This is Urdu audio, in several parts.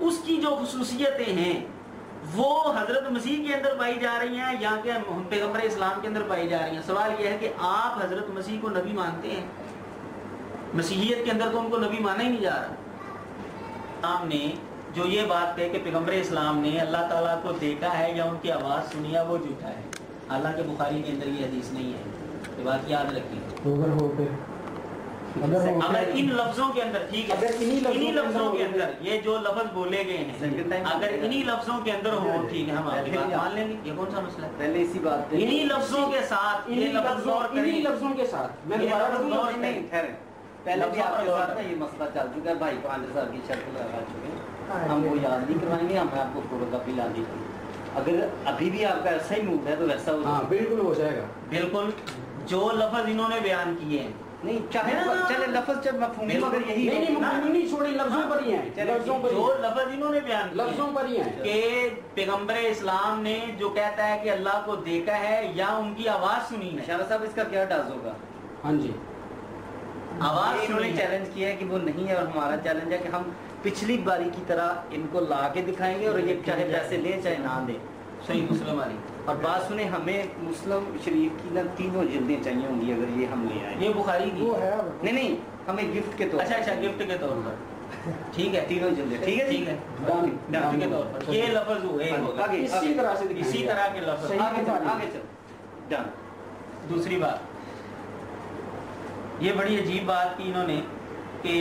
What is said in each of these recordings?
اس کی جو خصوصیتیں ہیں وہ حضرت مسیح کے اندر پائی جا رہی ہیں یا کہ پیغمبر اسلام کے اندر پائی جا رہی ہیں؟ سوال یہ ہے کہ آپ حضرت مسیح کو نبی مانتے ہیں؟ مسیحیت کے اندر تو ان کو نبی مانا ہی نہیں جا رہا۔ اسلام نے جو یہ بات کہے کہ پیغمبر اسلام نے اللہ تعالیٰ کو دیکھا ہے یا ان کی آواز سنی ہے وہ جھوٹا ہے، حالانکہ بخاری کے اندر یہ حدیث نہیں ہے، یہ بات یاد رکھیے۔ اگر ان لفظوں کے اندر، ٹھیک ہے، انہی لفظوں کے اندر یہ جو لفظ بولے گئے ہیں اگر انہی لفظوں کے اندر ہوں، ٹھیک ہے، ہم آپ کی بات مان لیں گے، یہ کون سا مسئلہ ہے؟ پہلے اسی بات پہ انہی لفظوں کے ساتھ یہ لفظ غور کریں، انہی لفظوں کے ساتھ میں نہیں ٹھہریں، پہلے بھی آپ کے ساتھ یہ مسئلہ چل چکا ہے، بھائی کو عامر صاحب کی شرط لگا چکے ہیں، ہم وہ یاد نہیں کروائیں گے، ہم آپ کو فوٹو کاپی لا دی تھی۔ اگر ابھی بھی آپ کا ایسا ہی موڈ ہے تو ویسا ہو جائے، بالکل ہو جائے گا۔ بالکل جو لفظ انہوں نے بیان کیے ہیں، نہیں چاہے چلے لفظ جب مفہوم مگر یہی نہیں چھوڑی، لفظوں پر ہی ہیں، لفظوں پر جو لفظ انہوں نے بیان کیے لفظوں پر ہی ہیں کہ پیغمبر اسلام نے جو کہتا ہے کہ اللہ کو دیکھا ہے یا ان کی آواز سنی ہے۔ اشارہ صاحب اس کا کیا ڈاز ہوگا؟ ہاں جی، آواز انہوں نے چیلنج کیا ہے کہ وہ نہیں ہے، اور ہمارا چیلنج ہے کہ ہم پچھلی باری کی طرح ان کو لا کے دکھائیں گے اور یہ چاہے پیسے لیں چاہے نہ دیں۔ صحیح مسلم والی اور بات سنیں، ہمیں مسلم شریف کی نا 3 جلدیں چاہیے ہوں گی اگر یہ ہم لے آئیں۔ یہ بخاری کی وہ ہے نہیں ہمیں گفٹ کے طور پر، اچھا گفٹ کے طور پر، ٹھیک ہے، 3 جلدیں، ٹھیک ہے ٹھیک ہے، گفٹ کے طور پر یہ لفظ ہوئے ہوگا، اسی طرح سے اسی طرح کے لفظ۔ آگے چل ڈن۔ دوسری بات، یہ بڑی عجیب بات کی انہوں نے کہ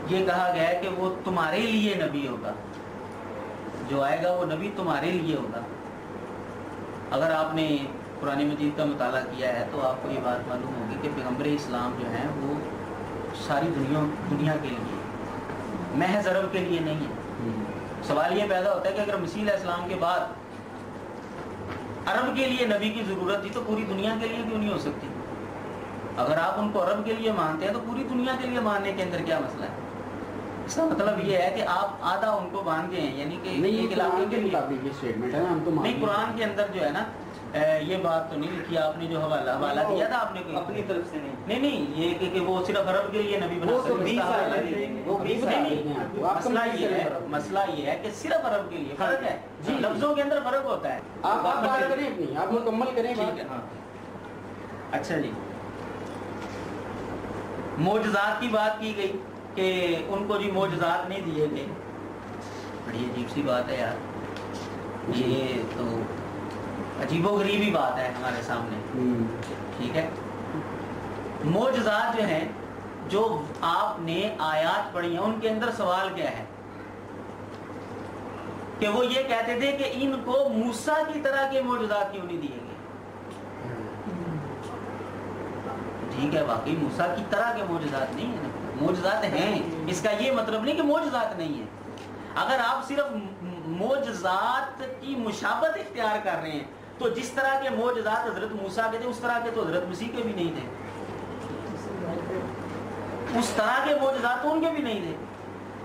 یہ کہا گیا ہے کہ وہ تمہارے لیے نبی ہوگا، جو آئے گا وہ نبی تمہارے لیے ہوگا۔ اگر آپ نے قرآن مجید کا مطالعہ کیا ہے تو آپ کو یہ بات معلوم ہوگی کہ پیغمبر اسلام جو ہیں وہ ساری دنیا کے لیے، محض عرب کے لیے نہیں ہے۔ سوال یہ پیدا ہوتا ہے کہ اگر مسیح علیہ السلام کے بعد عرب کے لیے نبی کی ضرورت تھی تو پوری دنیا کے لیے کیوں نہیں ہو سکتی؟ اگر آپ ان کو عرب کے لیے مانتے ہیں تو پوری دنیا کے لیے ماننے کے اندر کیا مسئلہ ہے؟ اس کا مطلب یہ ہے کہ آپ آدھا ان کو باندھے ہیں، یعنی کہ ایک علاقے کے لیے اسٹیٹمنٹ ہے نا، ہم تو نہیں، قرآن کے اندر جو ہے نا یہ بات تو نہیں لکھی آپ نے، جو حوالہ دیا تھا آپ نے اپنی طرف سے نہیں یہ کہ وہ صرف عرب کے لیے نبی بنا سکتے، مسئلہ یہ ہے کہ صرف عرب کے لیے فرق ہے، لفظوں کے اندر فرق ہوتا ہے۔ آپ بات کریں اپنی، آپ مکمل کریں بات۔ اچھا جی، معجزات کی بات کی گئی کہ ان کو جی معجزات نہیں دیے گئے، بڑی عجیب سی بات ہے یار، یہ تو عجیب و غریبی بات ہے ہمارے سامنے، ٹھیک ہے۔ معجزات جو ہیں، جو آپ نے آیات پڑھی ہیں، ان کے اندر سوال کیا ہے کہ وہ یہ کہتے تھے کہ ان کو موسیٰ کی طرح کے معجزات کیوں نہیں دیے گئے؟ ٹھیک ہے، واقعی موسیٰ کی طرح کے معجزات نہیں ہیں، معجزات ہیں، اس کا یہ مطلب نہیں کہ معجزات نہیں ہیں۔ اگر آپ صرف معجزات کی مشابہت اختیار کر رہے ہیں تو جس طرح کے معجزات حضرت موسیٰ کے تھے اس طرح کے تو حضرت مسیح کے بھی نہیں تھے، اس طرح کے معجزات تو ان کے بھی نہیں تھے۔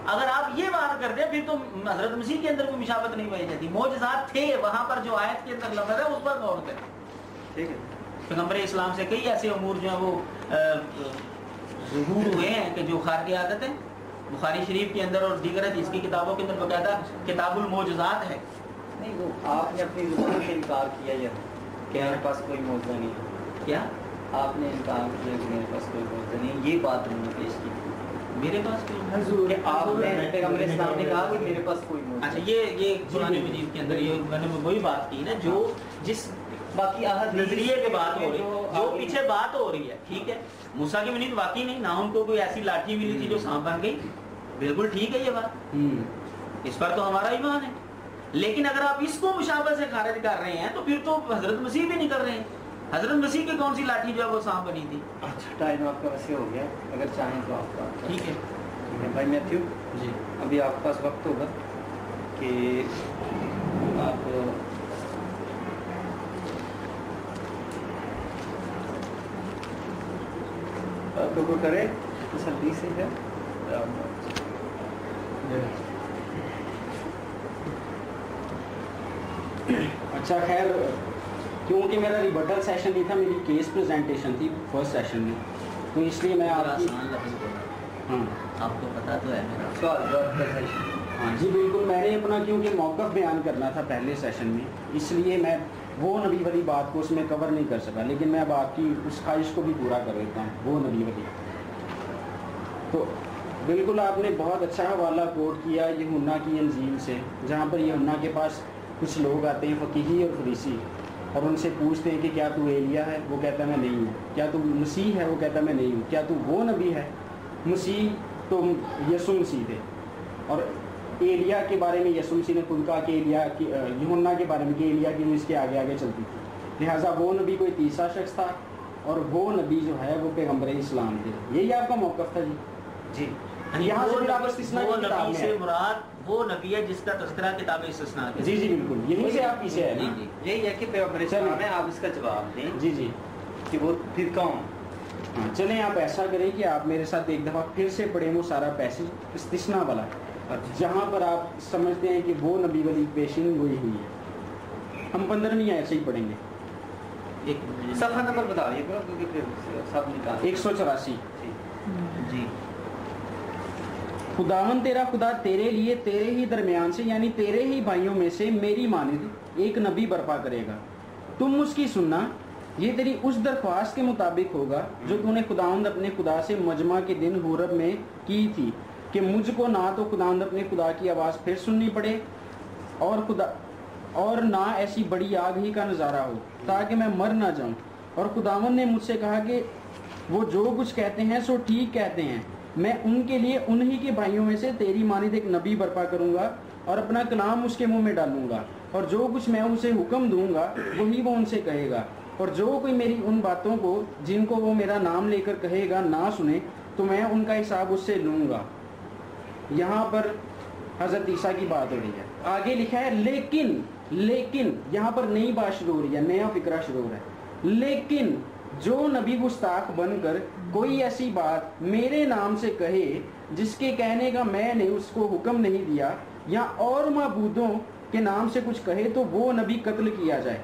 اگر آپ یہ بات کرتے پھر تو حضرت مسیح کے اندر کوئی مشابہت نہیں پائی جاتی، معجزات تھے وہاں پر جو آیت کے اندر لفظ ہے اس پر غور کریں، ٹھیک ہے۔ پیغمبر اسلام سے کئی ایسے امور جو ہیں وہ ظہور ہوئے ہیں کہ جو خارج عادت ہیں، بخاری شریف کے اندر اور دیگر حدیث کی کتابوں کے اندر باقاعدہ کتاب المعجزات ہے۔ نہیں، وہ آپ نے اپنی زبان سے انکار کیا یا کہ میرے پاس کوئی موضوع نہیں ہے؟ کیا آپ نے انکار کیا کہ میرے پاس کوئی موضوع نہیں؟ یہ بات انہوں نے پیش کی میرے پاس کہ آپ نے پیغمبر اسلام نے کہا کہ میرے پاس کوئی موضوع۔ اچھا، یہ قرآن مجید کے اندر یہ میں نے وہی بات کی نا، جو جس باقی نظریے کے بات ہو رہی ہے، جو پیچھے بات ہو رہی ہے، ٹھیک ہے، موسیٰ کی منیت واقعی نہیں، نہ ان کو کوئی ایسی لاٹھی ملی تھی جو سانپ بن گئی، بالکل ٹھیک ہے یہ بات، اس پر تو ہمارا ایمان ہے۔ لیکن اگر آپ اس کو مشابہت سے خارج کر رہے ہیں تو پھر تو حضرت مسیح بھی نہیں کر رہے ہیں، حضرت مسیح کی کون سی لاٹھی جو ہے وہ سانپ بنی تھی؟ اچھا، ٹائم آپ کا ویسے ہو گیا، اگر چاہیں تو آپ کا ٹھیک ہے بھائی میتھیو جی، ابھی آپ کے پاس وقت ہوگا کہ آپ کو کرے تسلی سے ہے۔ اچھا خیر، کیونکہ میرا ریبٹل سیشن نہیں تھا، میری کیس پریزنٹیشن تھی فرسٹ سیشن میں، تو اس لیے میں آپ کی ہاں آپ کو پتا تو ہے میرا سوال جواب کا سیشن. ہاں جی بالکل. میں نے اپنا کیونکہ موقف بیان کرنا تھا پہلے سیشن میں، اس لیے میں وہ نبی والی بات کو اس میں کور نہیں کر سکا، لیکن میں اب آپ کی اس خواہش کو بھی پورا کر دیتا ہوں. وہ نبی والی تو بالکل آپ نے بہت اچھا حوالہ کوٹ کیا یوحنا کی انجیل سے، جہاں پر یوحنا کے پاس کچھ لوگ آتے ہیں فقیہی اور فریسی، اور ان سے پوچھتے ہیں کہ کیا تو ایلیا ہے؟ وہ کہتا ہے میں نہیں ہوں. کیا تو مسیح ہے؟ وہ کہتا ہے میں نہیں ہوں. کیا تو وہ نبی ہے؟ مسیح تو یسوع مسیح تھے، اور ایلیا کے بارے میں یسوع مسیح نے خود کہا کہ ایلیا کی یوحنا کے بارے میں کہ ایلیا کی اس کے آگے آگے چلتی تھی. لہٰذا وہ نبی کوئی تیسرا شخص تھا، اور وہ نبی جو ہے وہ پیغمبر اسلام تھے. یہی آپ کا موقف تھا. جی یہاں سے پھر آپ استثناء کی کتاب میں سے مراد وہ نبی ہے جس کا تذکرہ کتاب استثناء کے. جی جی بالکل یہیں سے آپ پیچھے ہے. یہی ہے کہ پیغمبر اسلام ہے. آپ اس کا جواب دیں جی جی کہ وہ پھر کون. ہاں چلیں آپ ایسا کریں کہ آپ میرے ساتھ ایک دفعہ پھر سے پڑھیں وہ سارا پیسج استثناء والا، جہاں پر آپ سمجھتے ہیں کہ وہ نبی والی پیشین گوئی ہوئی ہے. ہم 15ویں ایسے ہی پڑھیں گے. صفحہ نمبر بتائیے کیونکہ پھر سب نکال. 184. جی خداوند تیرا خدا تیرے لیے تیرے ہی درمیان سے یعنی تیرے ہی بھائیوں میں سے میری مانند ایک نبی برپا کرے گا. تم اس کی سننا. یہ تیری اس درخواست کے مطابق ہوگا جو تو نے خداوند اپنے خدا سے مجمع کے دن حورب میں کی تھی، کہ مجھ کو نہ تو خداوند اپنے خدا کی آواز پھر سننی پڑے اور نہ ایسی بڑی آگ ہی کا نظارہ ہو تاکہ میں مر نہ جاؤں. اور خداوند نے مجھ سے کہا کہ وہ جو کچھ کہتے ہیں سو ٹھیک کہتے ہیں. میں ان کے لیے انہی کے بھائیوں میں سے تیری مانند ایک نبی برپا کروں گا اور اپنا کلام اس کے منہ میں ڈالوں گا، اور جو کچھ میں اسے حکم دوں گا وہی وہ ان سے کہے گا. اور جو کوئی میری ان باتوں کو جن کو وہ میرا نام لے کر کہے گا نہ سنے تو میں ان کا حساب اس سے لوں گا. یہاں پر حضرت عیسیٰ کی بات ہو رہی ہے. آگے لکھا ہے لیکن یہاں پر نئی بات شروع ہو رہی ہے، نیا فکرہ شروع ہو رہا ہے. لیکن جو نبی گستاخ بن کر کوئی ایسی بات میرے نام سے کہے جس کے کہنے کا میں نے اس کو حکم نہیں دیا، یا اور معبودوں کے نام سے کچھ کہے تو وہ نبی قتل کیا جائے.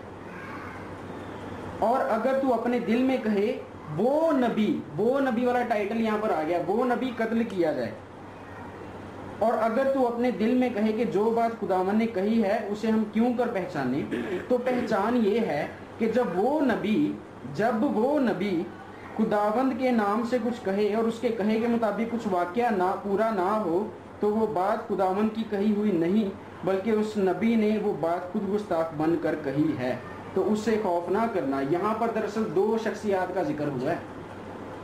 اور اگر تو اپنے دل میں کہے وہ نبی والا ٹائٹل یہاں پر آ گیا، وہ نبی قتل کیا جائے. اور اگر تو اپنے دل میں کہے کہ جو بات خداوند نے کہی ہے اسے ہم کیوں کر پہچانے، تو پہچان یہ ہے کہ جب وہ نبی خداوند کے نام سے کچھ کہے اور اس کے کہے کے مطابق کچھ واقعہ پورا نہ ہو تو وہ بات خداوند کی کہی ہوئی نہیں، بلکہ اس نبی نے وہ بات خود گستاخ بن کر کہی ہے. تو اس سے خوف نہ کرنا. یہاں پر دراصل دو شخصیات کا ذکر ہوا ہے،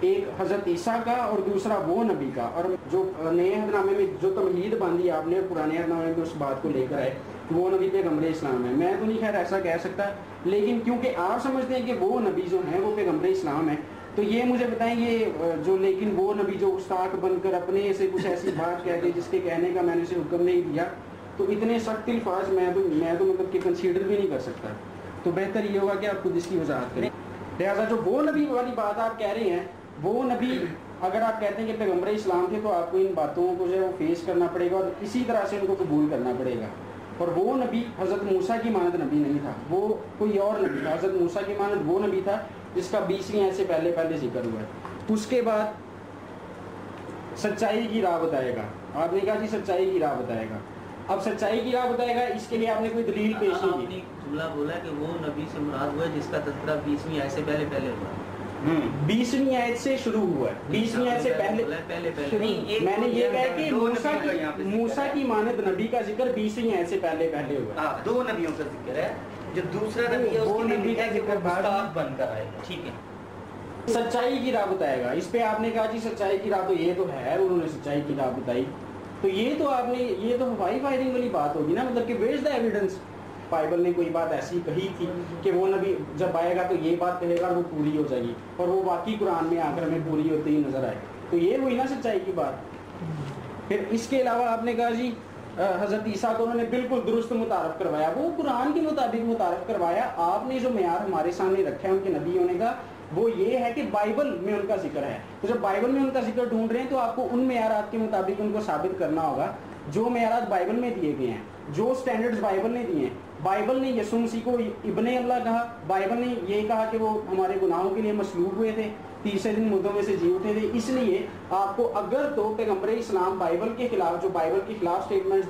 ایک حضرت عیسیٰ کا اور دوسرا وہ نبی کا. اور جو نئے عہد نامے میں جو تمہید باندھی آپ نے پرانے عہد نامے میں اس بات کو لے کر آئے وہ نبی پیغمبر اسلام ہے. میں تو نہیں خیر ایسا کہہ سکتا، لیکن کیونکہ آپ سمجھتے ہیں کہ وہ نبی جو ہیں وہ پیغمبر اسلام ہے، تو یہ مجھے بتائیں لیکن وہ نبی جو گستاخ بن کر اپنے سے کچھ ایسی بات کہہ دے جس کے کہنے کا میں نے اسے حکم نہیں دیا، تو اتنے سخت الفاظ میں تو مطلب کہ کنسیڈر بھی نہیں کر سکتا. تو بہتر یہ ہوگا کہ آپ خود اس کی وضاحت کریں. لہٰذا جو وہ نبی والی بات آپ کہہ رہے ہیں، وہ نبی اگر آپ کہتے ہیں کہ پیغمبر اسلام تھے تو آپ کو ان باتوں کو جو ہے وہ فیس کرنا پڑے گا اور اسی طرح سے ان کو قبول کرنا پڑے گا. اور وہ نبی حضرت موسیٰ کی مانند نبی نہیں تھا، وہ کوئی اور نبی تھا. حضرت موسیٰ کی مانند وہ نبی تھا جس کا 20ویں آیت سے پہلے ذکر ہوا ہے. اس کے بعد سچائی کی راہ بتائے گا. آپ نے کہا جی سچائی کی راہ بتائے گا. اب سچائی کی راہ بتائے گا، اس کے لیے آپ نے کوئی دلیل پیش نہیں کی. بولا کہ وہ نبی سے مراد ہوا ہے جس کا تذکرہ 20ویں آیت سے پہلے ہوا. 20ویں آیت سے شروع ہوا ہے. 20ویں آیت سے پہلے میں نے یہ کہا کہ موسیٰ کی مانند نبی کا ذکر 20ویں آیت سے پہلے ہوا. دو نبیوں کا ذکر ہے. جو دوسرا نبی ہے اس کے نبی کا ذکر گستاخ بن کر آئے گا. ٹھیک ہے. سچائی کی راہ بتائے گا. اس پہ آپ نے کہا جی سچائی کی راہ تو یہ تو ہے، انہوں نے سچائی کی راہ بتائی. تو یہ تو ہوائی فائرنگ والی بات ہوگی نا. مطلب کہ where is the evidence? Bible نے کوئی بات ایسی کہی تھی کہ وہ نبی جب آئے گا تو یہ بات کہے گا وہ پوری ہو جائے گی، اور وہ واقعی قرآن میں آ کر ہمیں پوری ہوتی ہی نظر آئے. تو یہ ہوئی نا سچائی کی بات. پھر اس کے علاوہ آپ نے کہا جی حضرت عیسیٰ کو انہوں نے بالکل درست متعارف کروایا، وہ قرآن کے مطابق متعارف کروایا. آپ نے جو معیار ہمارے سامنے رکھا ہے ان کے نبی ہونے کا وہ یہ ہے کہ بائبل میں ان کا ذکر ہے. تو جب بائبل میں ان کا ذکر ڈھونڈ رہے ہیں تو آپ کو ان معیارات کے مطابق ان کو ثابت کرنا ہوگا جو معیارات بائبل میں دیے گئے ہیں، جو سٹینڈرڈز بائبل نے دیے ہیں. بائبل نے یسوع مسیح کو ابن اللہ کہا، بائبل نے یہ کہا کہ وہ ہمارے گناہوں کے لیے مصلوب ہوئے تھے، تیسرے دن مردوں میں سے جی اٹھے تھے. اس لیے آپ کو اگر تو پیغمبر اسلام بائبل کے خلاف جو بائبل کے خلاف سٹیٹمنٹس